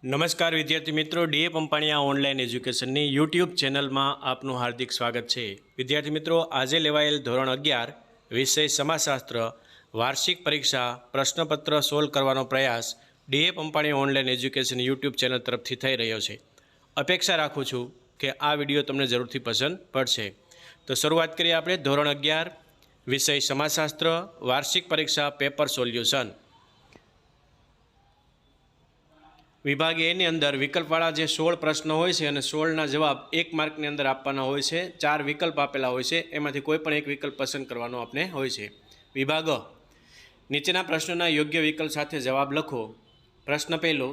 નમસ્કાર વિદ્યાર્થી મિત્રો, ડીએ પંપાણીયા ઓનલાઈન એજ્યુકેશનની યુટ્યુબ ચેનલમાં આપનું હાર્દિક સ્વાગત છે। વિદ્યાર્થી મિત્રો, આજે લેવાયેલ ધોરણ 11 વિષય સમાજશાસ્ત્ર વાર્ષિક પરીક્ષા પ્રશ્નપત્ર સોલ્વ કરવાનો પ્રયાસ DA Pampaniya online education YouTube channel તરફથી થઈ રહ્યો છે। અપેક્ષા રાખું છું કે આ વિડીયો તમને જરૂરથી પસંદ પડશે। તો શરૂઆત કરીએ આપણે ધોરણ 11 વિષય સમાજશાસ્ત્ર વાર્ષિક પરીક્ષા પેપર સોલ્યુશન। વિભાગ એ ની અંદર વિકલ્પવાળા જે 16 પ્રશ્નો હોય છે અને 16ના જવાબ 1 માર્કની અંદર આપવાના હોય છે। 4 વિકલ્પ આપેલા હોય છે, એમાંથી કોઈ પણ એક વિકલ્પ પસંદ કરવાનો આપણે હોય છે। વિભાગ અ, નીચેના પ્રશ્નોના યોગ્ય વિકલ્પ સાથે જવાબ લખો। પ્રશ્ન પહેલો,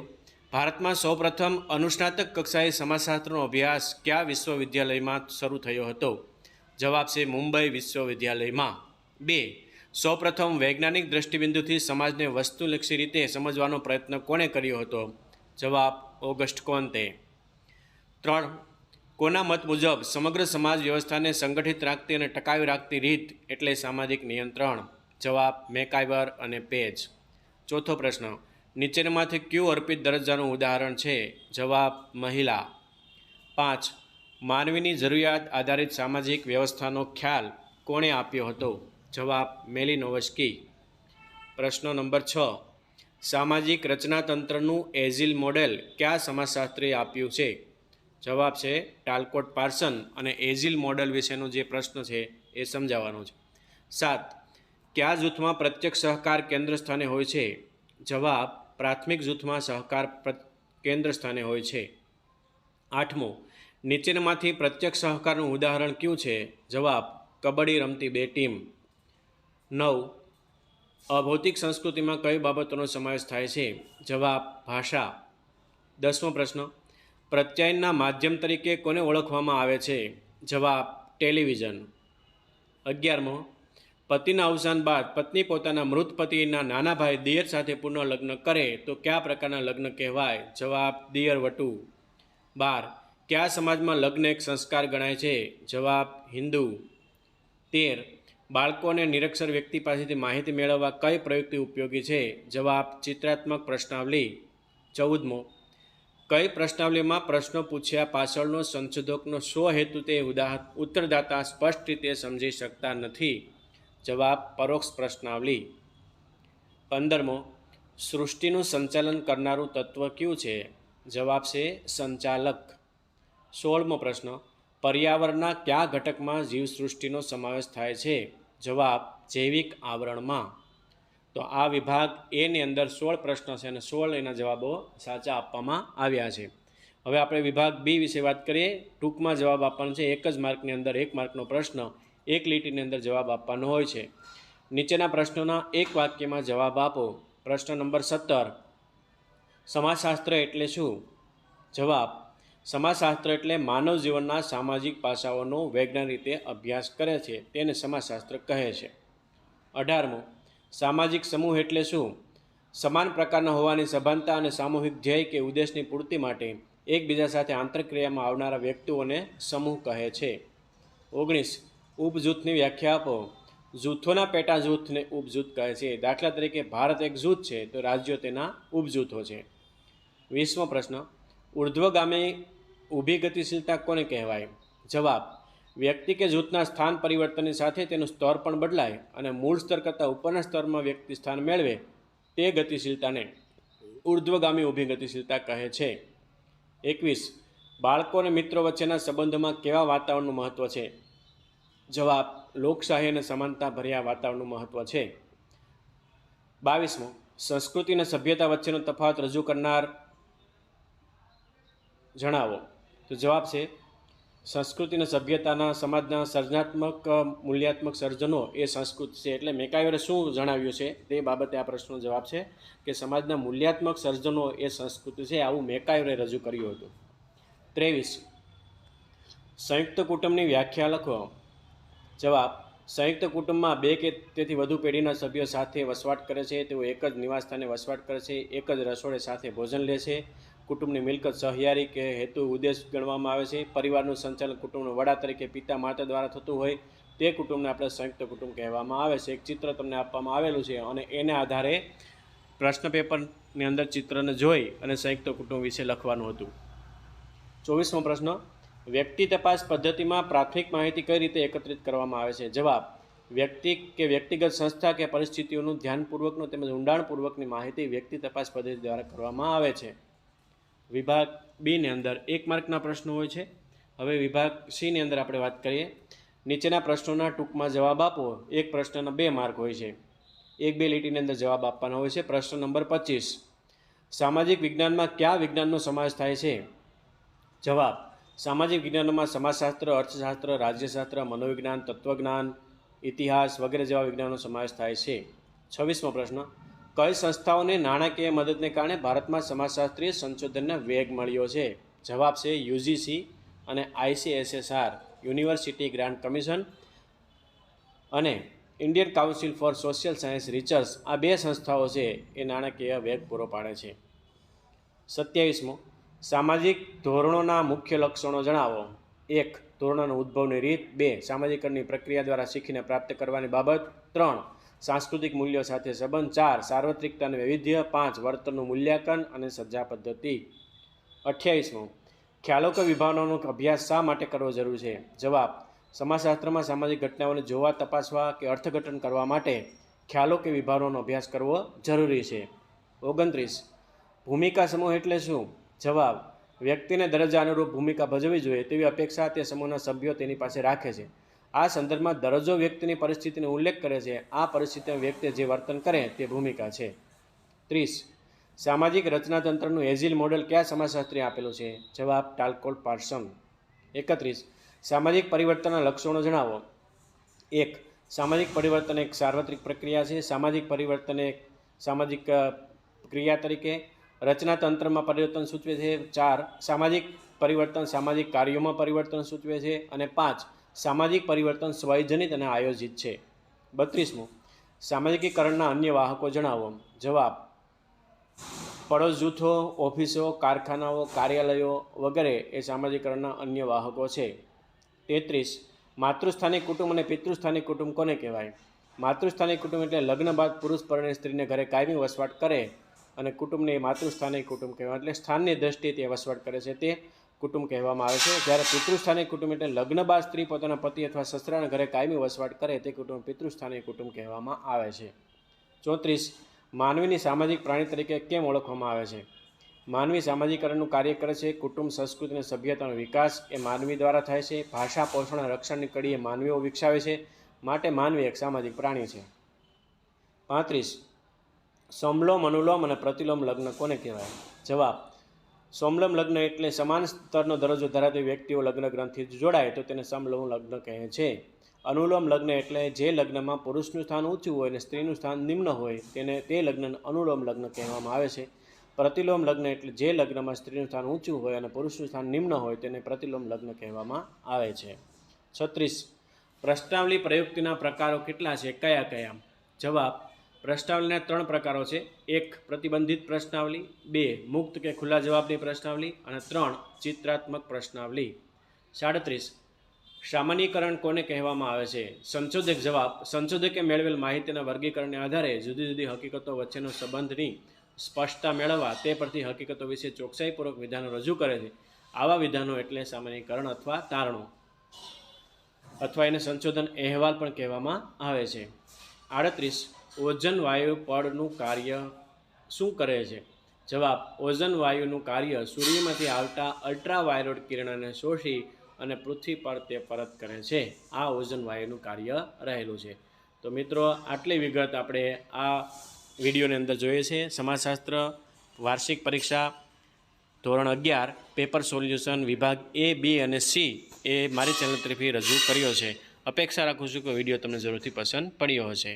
ભારતમાં સૌપ્રથમ અનુસ્નાતક કક્ષાએ સમાજશાસ્ત્રનો અભ્યાસ કયા વિશ્વવિદ્યાલયમાં શરૂ થયો હતો? જવાબ છે મુંબઈ વિશ્વવિદ્યાલયમાં। 2, સૌપ્રથમ વૈજ્ઞાનિક દ્રષ્ટિબિંદુથી સમાજને વસ્તુલક્ષી રીતે સમજવાનો પ્રયત્ન કોણે કર્યો હતો? જવાબ ઓગસ્ટ કોન્તે। 3, કોના મત મુજબ સમગ્ર સમાજ વ્યવસ્થાને સંગઠિત રાખતી અને ટકાવી રાખતી રીત એટલે સામાજિક નિયંત્રણ? જવાબ મેકાઇવર અને પેજ। ચોથો પ્રશ્ન, નીચેનામાંથી કયું અર્પિત દરજ્જાનું ઉદાહરણ છે? જવાબ મહિલા। 5, માનવીની જરૂરિયાત આધારિત સામાજિક વ્યવસ્થાનો ખ્યાલ કોણે આપ્યો હતો? જવાબ મેલિનોવસ્કી। પ્રશ્ન નંબર 6, સામાજિક રચનાતંત્રનું એઝિલ મોડેલ કયા સમાજશાસ્ત્રીએ આપ્યું છે? જવાબ છે ટાલકોટ પાર્સન, અને એઝિલ મોડેલ વિશેનો જે પ્રશ્ન છે એ સમજાવવાનો છે। 7, કયા જૂથમાં પ્રત્યક્ષ સહકાર કેન્દ્ર સ્થાને હોય છે? જવાબ પ્રાથમિક જૂથમાં સહકાર કેન્દ્ર સ્થાને હોય છે। 8મો, નીચેનામાંથી પ્રત્યક્ષ સહકારનું ઉદાહરણ કયું છે? જવાબ કબડ્ડી રમતી 2 ટીમ। 9, અભૌતિક સંસ્કૃતિમાં કઈ બાબતોનો સમાવેશ થાય છે? જવાબ ભાષા। 10મો પ્રશ્ન, પ્રત્યાયનના માધ્યમ તરીકે કોને ઓળખવામાં આવે છે? જવાબ ટેલિવિઝન। 11મો, પતિના અવસાન બાદ પત્ની પોતાના મૃત પતિના નાના ભાઈ દિયર સાથે પુનઃ લગ્ન કરે તો કયા પ્રકારના લગ્ન કહેવાય? જવાબ દિયર વટુ। 12, કયા સમાજમાં લગ્ન એક સંસ્કાર ગણાય છે? જવાબ હિન્દુ। 13, બાળકો અને નિરક્ષર વ્યક્તિ પાસેથી માહિતી મેળવવા કઈ પ્રયુક્તિ ઉપયોગી છે? જવાબ ચિત્રાત્મક પ્રશ્નાવલી। 14મો, કઈ પ્રશ્નાવલીમાં પ્રશ્નો પૂછ્યા પાછળનો સંશોધકનો સ્વહેતુ તે ઉત્તરદાતા સ્પષ્ટ રીતે સમજી શકતા નથી? જવાબ પરોક્ષ પ્રશ્નાવલી। 15મો, સૃષ્ટિનું સંચાલન કરનારું તત્વ કયું છે? જવાબ છે સંચાલક। 16મો પ્રશ્ન, પર્યાવરણના કયા ઘટકમાં જીવસૃષ્ટિનો સમાવેશ થાય છે? જવાબ જૈવિક આવરણમાં। તો આ વિભાગ એની અંદર 16 પ્રશ્નો છે અને 16 એના જવાબો સાચા આપવામાં આવ્યા છે। હવે આપણે વિભાગ બી વિશે વાત કરીએ। ટૂંકમાં જવાબ આપવાનો છે, 1 જ માર્કની અંદર 1 માર્કનો પ્રશ્ન 1 લીટીની અંદર જવાબ આપવાનો હોય છે। નીચેના પ્રશ્નોના એક વાક્યમાં જવાબ આપો। પ્રશ્ન નંબર 17, સમાજશાસ્ત્ર એટલે શું? જવાબ સમાજશાસ્ત્ર એટલે માનવ જીવનના સામાજિક પાસાઓનો વૈજ્ઞાનિક રીતે અભ્યાસ કરે છે, તેને સમાજશાસ્ત્ર કહે છે। 18મો, સામાજિક સમૂહ એટલે શું? સમાન પ્રકારના હોવાની સભાનતા અને સામૂહિક ધ્યેય કે ઉદ્દેશની પૂર્તિ માટે એકબીજા સાથે આંતરક્રિયામાં આવનારા વ્યક્તિઓને સમૂહ કહે છે। 19, ઉપજૂથની વ્યાખ્યા આપો। જૂથોના પેટા જૂથને ઉપજૂથ કહે છે। દાખલા તરીકે ભારત એક જૂથ છે તો રાજ્યો તેના ઉપજૂથો છે। 20મો પ્રશ્ન, ઉર્ધ્વગામી ઊભી ગતિશીલતા કોને કહેવાય? જવાબ વ્યક્તિ કે જૂથના સ્થાન પરિવર્તનની સાથે તેનું સ્તર પણ બદલાય અને મૂળ સ્તર કરતાં ઉપરના સ્તરમાં વ્યક્તિ સ્થાન મેળવે તે ગતિશીલતાને ઉર્ધ્વગામી ઊભી ગતિશીલતા કહે છે। 21, બાળકો અને મિત્રો વચ્ચેના સંબંધોમાં કેવા વાતાવરણનું મહત્ત્વ છે? જવાબ લોકશાહી અને સમાનતા ભર્યા વાતાવરણનું મહત્ત્વ છે। 22મો, સંસ્કૃતિ અને સભ્યતા વચ્ચેનો તફાવત રજૂ કરનાર જણાવો। તો જવાબ છે સંસ્કૃતિ અને સભ્યતાના સમાજના સર્જનાત્મક મૂલ્યાત્મક સર્જનો એ સંસ્કૃતિ છે। એટલે મેકાઇવરે શું જણાવ્યું છે તે બાબતે આ પ્રશ્નનો જવાબ છે કે સમાજના મૂલ્યાત્મક સર્જનો એ સંસ્કૃતિ છે, આવું મેકાઇવરે રજૂ કર્યું હતું। 23, સંયુક્ત કુટુંબની વ્યાખ્યા લખો। જવાબ સંયુક્ત કુટુંબમાં 2 કે તેથી વધુ પેઢીના સભ્યો સાથે વસવાટ કરે છે, તેઓ એક જ નિવાસસ્થાને વસવાટ કરે છે, એક જ રસોડે સાથે ભોજન લે છે, કુટુંબની મિલકત સહિયારી કે હેતુ ઉદ્દેશ ગણવામાં આવે છે, પરિવારનું સંચાલન કુટુંબના વડા તરીકે પિતા માતા દ્વારા થતું હોય તે કુટુંબને આપણે સંયુક્ત કુટુંબ કહેવામાં આવે છે। એક ચિત્ર તમને આપવામાં આવેલું છે અને એને આધારે પ્રશ્ન પેપર ની અંદર ચિત્રને જોઈ અને સંયુક્ત કુટુંબ વિશે લખવાનું હતું. 24મો પ્રશ્ન, વ્યક્તિ તપાસ પદ્ધતિમાં પ્રાથમિક માહિતી કઈ રીતે એકત્રિત કરવામાં આવે છે? જવાબ, વ્યક્તિ કે વ્યક્તિગત સંસ્થા કે પરિસ્થિતિઓનું ધ્યાનપૂર્વકનું તેમજ ઊંડાણપૂર્વકની માહિતી વ્યક્તિ તપાસ પદ્ધતિ દ્વારા કરવામાં આવે છે. વિભાગ બી ની અંદર 1 માર્કના પ્રશ્નો હોય છે. હવે વિભાગ સી ની અંદર આપણે વાત કરીએ. નીચેના પ્રશ્નોના ટૂંકમાં જવાબ આપો. એક પ્રશ્નના 2 માર્ક હોય છે. 1-2 લીટીની અંદર જવાબ આપવાનો હોય છે. પ્રશ્ન નંબર 25, સામાજિક વિજ્ઞાનમાં કયા વિજ્ઞાનનો સમાવેશ થાય છે? જવાબ, સામાજિક વિજ્ઞાનોમાં સમાજશાસ્ત્ર, અર્થશાસ્ત્ર, રાજ્યશાસ્ત્ર, મનોવિજ્ઞાન, તત્વજ્ઞાન, ઇતિહાસ વગેરે જેવા વિજ્ઞાનનો સમાવેશ થાય છે. 26મો પ્રશ્ન, કઈ સંસ્થાઓને નાણાકીય મદદને કારણે ભારતમાં સમાજશાસ્ત્રીય સંશોધનને વેગ મળ્યો છે? જવાબ છે યુજીસી અને ICSSR યુનિવર્સિટી ગ્રાન્ટ કમિશન અને Indian council four social science research. આ 2 સંસ્થાઓ છે એ નાણાકીય વેગ પૂરો પાડે છે. 27મો, સામાજિક ધોરણોના મુખ્ય લક્ષણો જણાવો. 1. ધોરણોના ઉદ્ભવની રીત. 2. સામાજિકરણની પ્રક્રિયા દ્વારા શીખીને પ્રાપ્ત કરવાની બાબત. 3. સાંસ્કૃતિક મૂલ્યો સાથે સંબંધ. 4. સાર્વત્રિકતા અને વૈવિધ્ય. 5. વર્તનનું મૂલ્યાંકન અને સજા પદ્ધતિ. 28મો, ખ્યાલો કે વિભાવનાનો અભ્યાસ શા માટે કરવો જરૂરી છે? જવાબ, સમાજશાસ્ત્રમાં સામાજિક ઘટનાઓને જોવા, તપાસવા કે અર્થઘટન કરવા માટે ખ્યાલો કે વિભાવનાનો અભ્યાસ કરવો જરૂરી છે. 29, ભૂમિકા સમૂહ એટલે શું? જવાબ, વ્યક્તિને દરજ્જા અનુરૂપ ભૂમિકા ભજવવી જોઈએ તેવી અપેક્ષા તે સમૂહના સભ્યો તેની પાસે રાખે છે. આ સંદર્ભમાં દરજ્જો વ્યક્તિની પરિસ્થિતિનો ઉલ્લેખ કરે છે. આ પરિસ્થિતિમાં વ્યક્તિ જે વર્તન કરે તે ભૂમિકા છે. 30, સામાજિક રચનાતંત્રનું એજિલ મોડેલ કયા સમાજશાસ્ત્રીએ આપેલું છે? જવાબ, ટાલકોટ પાર્સન. 31, સામાજિક પરિવર્તનના લક્ષણો જણાવો. 1. સામાજિક પરિવર્તન એક સાર્વત્રિક પ્રક્રિયા છે. સામાજિક પરિવર્તન એક સામાજિક ક્રિયા તરીકે રચનાતંત્રમાં પરિવર્તન સૂચવે છે. 4. સામાજિક પરિવર્તન સામાજિક કાર્યોમાં પરિવર્તન સૂચવે છે. અને 5. સામાજિક પરિવર્તન સ્વયજનિત અને આયોજિત છે. 32મું, સામાજિકીકરણના અન્ય વાહકો જણાવો. જવાબ, પડોશ જૂથો, ઓફિસો, કારખાનાઓ, કાર્યાલયો વગેરે એ સામાજિકરણના અન્ય વાહકો છે. 33, માતૃસ્થાનિક કુટુંબ અને પિતૃસ્થાનિક કુટુંબ કોને કહેવાય? માતૃસ્થાનિક કુટુંબ એટલે લગ્ન બાદ પુરુષ પરણે સ્ત્રીને ઘરે કાયમી વસવાટ કરે અને કુટુંબને માતૃસ્થાનિક કુટુંબ કહેવાય, એટલે સ્થાનની દ્રષ્ટિએ તે વસવાટ કરે છે તે કુટુંબ કહેવામાં આવે છે. જ્યારે પિતૃસ્થાનિક કુટુંબ એટલે લગ્ન બાદ સ્ત્રી પોતાના પતિ અથવા સસરાના ઘરે કાયમી વસવાટ કરે તે કુટુંબ પિતૃસ્થાનિક કુટુંબ કહેવામાં આવે છે. 34, માનવીની સામાજિક પ્રાણી તરીકે કેમ ઓળખવામાં આવે છે? માનવી સામાજિકરણનું કાર્ય કરે છે. કુટુંબ, સંસ્કૃતિ અને સભ્યતાનો વિકાસ એ માનવી દ્વારા થાય છે. ભાષા, પોષણ અને રક્ષણની કડીએ માનવીઓ વિકસાવે છે. માટે માનવી એક સામાજિક પ્રાણી છે. 35, સમલોમ, અનુલોમ અને પ્રતિલોમ લગ્ન કોને કહેવાય? જવાબ, સમલોમ લગ્ન એટલે સમાન સ્તરનો દરજ્જો ધરાવતી વ્યક્તિઓ લગ્ન ગ્રંથિથી જોડાય તો તેને સમલોમ લગ્ન કહે છે. અનુલોમ લગ્ન એટલે જે લગ્નમાં પુરુષનું સ્થાન ઊંચું હોય અને સ્ત્રીનું સ્થાન નિમ્ન હોય તે લગ્નને અનુલોમ લગ્ન કહેવામાં આવે છે. પ્રતિલોમ લગ્ન એટલે જે લગ્નમાં સ્ત્રીનું સ્થાન ઊંચું હોય અને પુરુષનું સ્થાન નિમ્ન હોય તેને પ્રતિલોમ લગ્ન કહેવામાં આવે છે. 36, પ્રશ્નાવલી પ્રયુક્તિના પ્રકારો કેટલા છે? કયા કયા? જવાબ, પ્રશ્નાવલીના 3 પ્રકારો છે. 1. પ્રતિબંધિત પ્રશ્નાવલી. 2. મુક્ત કે ખુલ્લા જવાબની પ્રશ્નાવલી. અને 3. ચિત્રાત્મક પ્રશ્નાવલી. 37, સામાન્યીકરણ કોને કહેવામાં આવે છે? સંશોધક. જવાબ, સંશોધકે મેળવેલ માહિતીના વર્ગીકરણને આધારે જુદી જુદી હકીકતો વચ્ચેનો સંબંધની સ્પષ્ટતા મેળવવા તે પરથી હકીકતો વિશે ચોકસાઈપૂર્વક વિધાનો રજૂ કરે છે. આવા વિધાનો એટલે સામાન્યીકરણ અથવા તારણો, અથવા એને સંશોધન અહેવાલ પણ કહેવામાં આવે છે. 38, ઓઝોન વાયુ પડનું કાર્ય શું કરે છે? જવાબ, ઓઝોન વાયુનું કાર્ય સૂર્યમાંથી આવતા અલ્ટ્રાવાયોલેટ કિરણોને શોષી અને પૃથ્વી પર તે પરત કરે છે. આ ઓઝોન વાયુનું કાર્ય રહેલું છે. તો મિત્રો, આટલી વિગત આપણે આ વિડીયોની અંદર જોઈએ છે. સમાજશાસ્ત્ર વાર્ષિક પરીક્ષા ધોરણ 11 પેપર સોલ્યુશન વિભાગ A, B અને C એ મારી ચેનલ તરફથી રજૂ કર્યો છે. અપેક્ષા રાખું છું કે વિડીયો તમને જરૂરથી પસંદ પડ્યો હશે.